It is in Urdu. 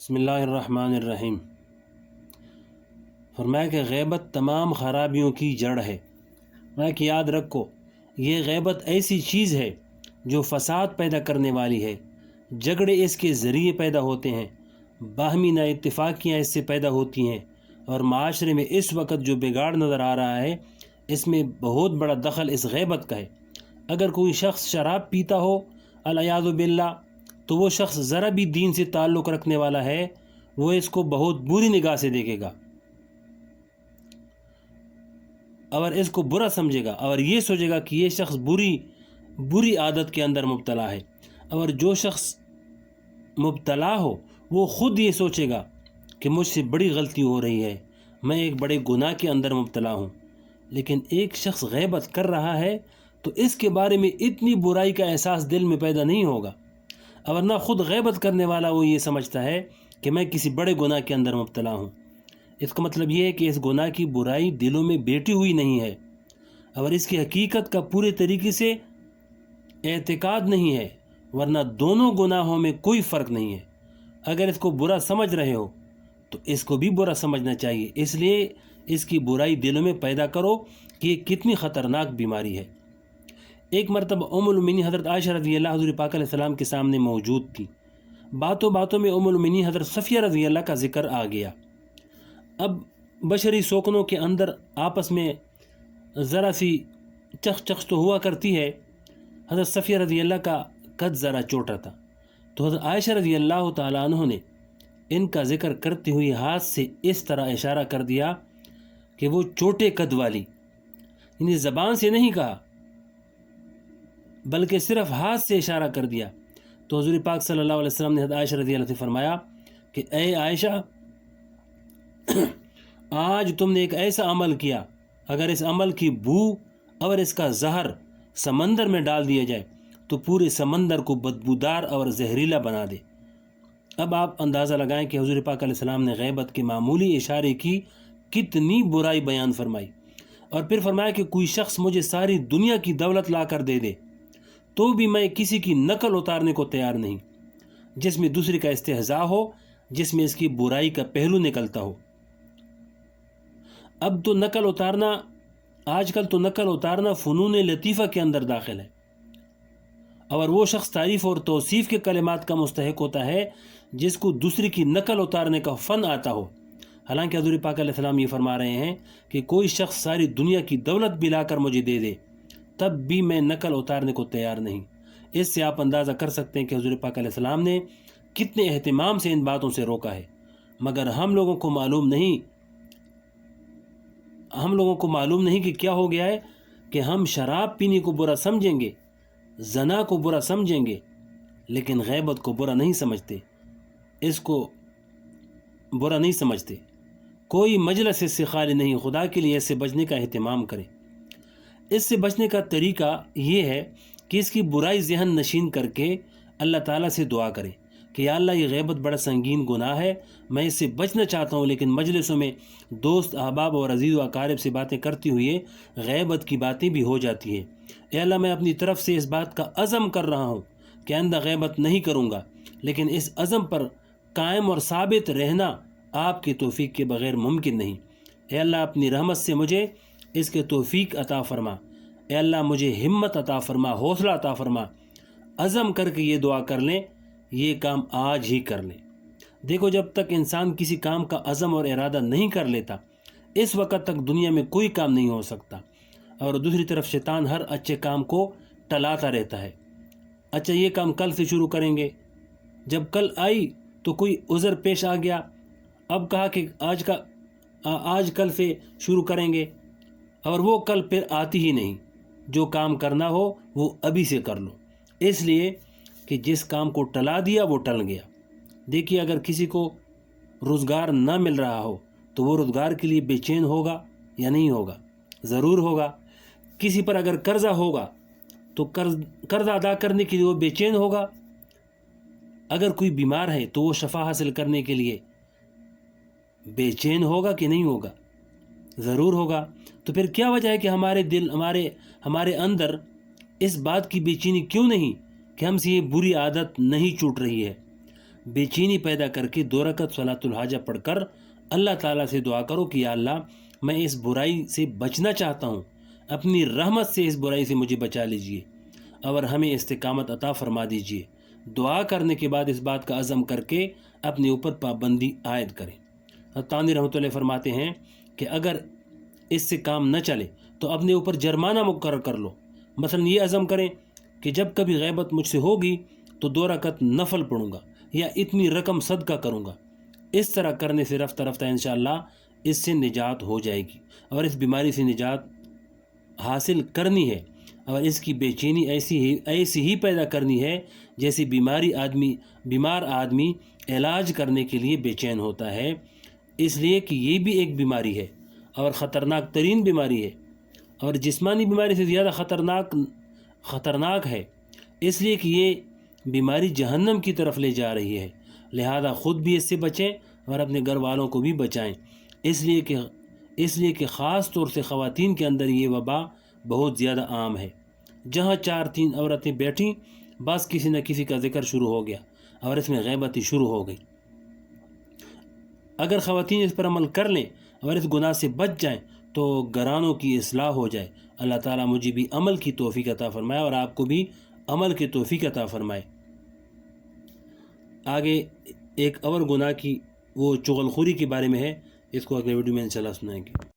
بسم اللہ الرحمن الرحیم۔ فرمایا کہ غیبت تمام خرابیوں کی جڑ ہے۔ فرمایا کہ یاد رکھو، یہ غیبت ایسی چیز ہے جو فساد پیدا کرنے والی ہے۔ جھگڑے اس کے ذریعے پیدا ہوتے ہیں، باہمی نا اتفاقیاں اس سے پیدا ہوتی ہیں، اور معاشرے میں اس وقت جو بگاڑ نظر آ رہا ہے اس میں بہت بڑا دخل اس غیبت کا ہے۔ اگر کوئی شخص شراب پیتا ہو العیاذ باللہ تو وہ شخص ذرا بھی دین سے تعلق رکھنے والا ہے، وہ اس کو بہت بری نگاہ سے دیکھے گا اور اس کو برا سمجھے گا اور یہ سوچے گا کہ یہ شخص بری عادت کے اندر مبتلا ہے۔ اور جو شخص مبتلا ہو وہ خود یہ سوچے گا کہ مجھ سے بڑی غلطی ہو رہی ہے، میں ایک بڑے گناہ کے اندر مبتلا ہوں۔ لیکن ایک شخص غیبت کر رہا ہے تو اس کے بارے میں اتنی برائی کا احساس دل میں پیدا نہیں ہوگا، ورنہ خود غیبت کرنے والا وہ یہ سمجھتا ہے کہ میں کسی بڑے گناہ کے اندر مبتلا ہوں۔ اس کا مطلب یہ ہے کہ اس گناہ کی برائی دلوں میں بیٹھی ہوئی نہیں ہے اور اس کی حقیقت کا پورے طریقے سے اعتقاد نہیں ہے، ورنہ دونوں گناہوں میں کوئی فرق نہیں ہے۔ اگر اس کو برا سمجھ رہے ہو تو اس کو بھی برا سمجھنا چاہیے، اس لیے اس کی برائی دلوں میں پیدا کرو کہ یہ کتنی خطرناک بیماری ہے۔ ایک مرتبہ ام المؤمنین حضرت عائشہ رضی اللہ حضور پاک علیہ السلام کے سامنے موجود تھی۔ باتوں باتوں میں ام المؤمنین حضرت صفیہ رضی اللہ کا ذکر آ گیا۔ اب بشری سوکنوں کے اندر آپس میں ذرا سی چخ تو ہوا کرتی ہے۔ حضرت صفیہ رضی اللہ کا قد ذرا چھوٹا تھا، تو حضرت عائشہ رضی اللہ تعالیٰ عنہ نے ان کا ذکر کرتے ہوئے ہاتھ سے اس طرح اشارہ کر دیا کہ وہ چھوٹے قد والی، یعنی زبان سے نہیں کہا بلکہ صرف ہاتھ سے اشارہ کر دیا۔ تو حضور پاک صلی اللہ علیہ وسلم نے حضرت عائشہ رضی اللہ سے فرمایا کہ اے عائشہ، آج تم نے ایک ایسا عمل کیا، اگر اس عمل کی بو اور اس کا زہر سمندر میں ڈال دیا جائے تو پورے سمندر کو بدبودار اور زہریلا بنا دے۔ اب آپ اندازہ لگائیں کہ حضور پاک علیہ السلام نے غیبت کے معمولی اشارے کی کتنی برائی بیان فرمائی، اور پھر فرمایا کہ کوئی شخص مجھے ساری دنیا کی دولت لا کر دے دے تو بھی میں کسی کی نقل اتارنے کو تیار نہیں جس میں دوسرے کا استہزاء ہو، جس میں اس کی برائی کا پہلو نکلتا ہو۔ اب تو نقل اتارنا، آج کل تو نقل اتارنا فنون لطیفہ کے اندر داخل ہے، اور وہ شخص تعریف اور توصیف کے کلمات کا مستحق ہوتا ہے جس کو دوسرے کی نقل اتارنے کا فن آتا ہو۔ حالانکہ حضور پاک علیہ السلام یہ فرما رہے ہیں کہ کوئی شخص ساری دنیا کی دولت بھی لا کر مجھے دے دے تب بھی میں نقل اتارنے کو تیار نہیں۔ اس سے آپ اندازہ کر سکتے ہیں کہ حضور پاک علیہ السلام نے کتنے اہتمام سے ان باتوں سے روکا ہے، مگر ہم لوگوں کو معلوم نہیں کہ کیا ہو گیا ہے کہ ہم شراب پینے کو برا سمجھیں گے، زنا کو برا سمجھیں گے، لیکن غیبت کو برا نہیں سمجھتے، اس کو برا نہیں سمجھتے۔ کوئی مجلس اس سے خالی نہیں، خدا کے لیے اس سے بچنے کا اہتمام کرے۔ اس سے بچنے کا طریقہ یہ ہے کہ اس کی برائی ذہن نشین کر کے اللہ تعالیٰ سے دعا کرے کہ یا اللہ، یہ غیبت بڑا سنگین گناہ ہے، میں اس سے بچنا چاہتا ہوں، لیکن مجلسوں میں دوست احباب اور عزیز و اقارب سے باتیں کرتے ہوئے غیبت کی باتیں بھی ہو جاتی ہیں۔ اے اللہ، میں اپنی طرف سے اس بات کا عزم کر رہا ہوں کہ آئندہ غیبت نہیں کروں گا، لیکن اس عزم پر قائم اور ثابت رہنا آپ کی توفیق کے بغیر ممکن نہیں۔ اے اللہ، اپنی رحمت سے مجھے اس کے توفیق عطا فرما۔ اے اللہ، مجھے ہمت عطا فرما، حوصلہ عطا فرما۔ عزم کر کے یہ دعا کر لیں، یہ کام آج ہی کر لیں۔ دیکھو، جب تک انسان کسی کام کا عزم اور ارادہ نہیں کر لیتا اس وقت تک دنیا میں کوئی کام نہیں ہو سکتا، اور دوسری طرف شیطان ہر اچھے کام کو ٹلاتا رہتا ہے۔ اچھا، یہ کام کل سے شروع کریں گے، جب کل آئی تو کوئی عذر پیش آ گیا، اب کہا کہ آج کل سے شروع کریں گے، اور وہ کل پھر آتی ہی نہیں۔ جو کام کرنا ہو وہ ابھی سے کر لو، اس لیے کہ جس کام کو ٹلا دیا وہ ٹل گیا۔ دیکھیے، اگر کسی کو روزگار نہ مل رہا ہو تو وہ روزگار کے لیے بے چین ہوگا یا نہیں ہوگا؟ ضرور ہوگا۔ کسی پر اگر قرضہ ہوگا تو قرضہ ادا کرنے کے لیے وہ بے چین ہوگا۔ اگر کوئی بیمار ہے تو وہ شفا حاصل کرنے کے لیے بے چین ہوگا کہ نہیں ہوگا؟ ضرور ہوگا۔ تو پھر کیا وجہ ہے کہ ہمارے اندر اس بات کی بے چینی کیوں نہیں کہ ہم سے یہ بری عادت نہیں چھوٹ رہی ہے؟ بے چینی پیدا کر کے 2 رکعت صلاۃ الحاجہ پڑھ کر اللہ تعالیٰ سے دعا کرو کہ یا اللہ میں اس برائی سے بچنا چاہتا ہوں، اپنی رحمت سے اس برائی سے مجھے بچا لیجئے اور ہمیں استقامت عطا فرما دیجئے۔ دعا کرنے کے بعد اس بات کا عزم کر کے اپنے اوپر پابندی عائد کریں۔ تانوی رحمۃ اللہ فرماتے ہیں کہ اگر اس سے کام نہ چلے تو اپنے اوپر جرمانہ مقرر کر لو۔ مثلا یہ عزم کریں کہ جب کبھی غیبت مجھ سے ہوگی تو 2 رکعت نفل پڑھوں گا یا اتنی رقم صدقہ کروں گا۔ اس طرح کرنے سے رفتہ رفتہ انشاءاللہ اس سے نجات ہو جائے گی، اور اس بیماری سے نجات حاصل کرنی ہے، اور اس کی بے چینی ایسی ہی پیدا کرنی ہے جیسے بیمار آدمی علاج کرنے کے لیے بے چین ہوتا ہے، اس لیے کہ یہ بھی ایک بیماری ہے اور خطرناک ترین بیماری ہے، اور جسمانی بیماری سے زیادہ خطرناک ہے، اس لیے کہ یہ بیماری جہنم کی طرف لے جا رہی ہے۔ لہذا خود بھی اس سے بچیں اور اپنے گھر والوں کو بھی بچائیں، اس لیے کہ خاص طور سے خواتین کے اندر یہ وبا بہت زیادہ عام ہے۔ جہاں 4-3 عورتیں بیٹھیں بس کسی نہ کسی کا ذکر شروع ہو گیا اور اس میں غیبت شروع ہو گئی۔ اگر خواتین اس پر عمل کر لیں اور اس گناہ سے بچ جائیں تو گھرانوں کی اصلاح ہو جائے۔ اللہ تعالیٰ مجھے بھی عمل کی توفیق عطا فرمائے اور آپ کو بھی عمل کی توفیق عطا فرمائے۔ آگے ایک اور گناہ کی وہ چغل خوری کے بارے میں ہے، اس کو اگلے ویڈیو میں انشاءاللہ سنائیں گے۔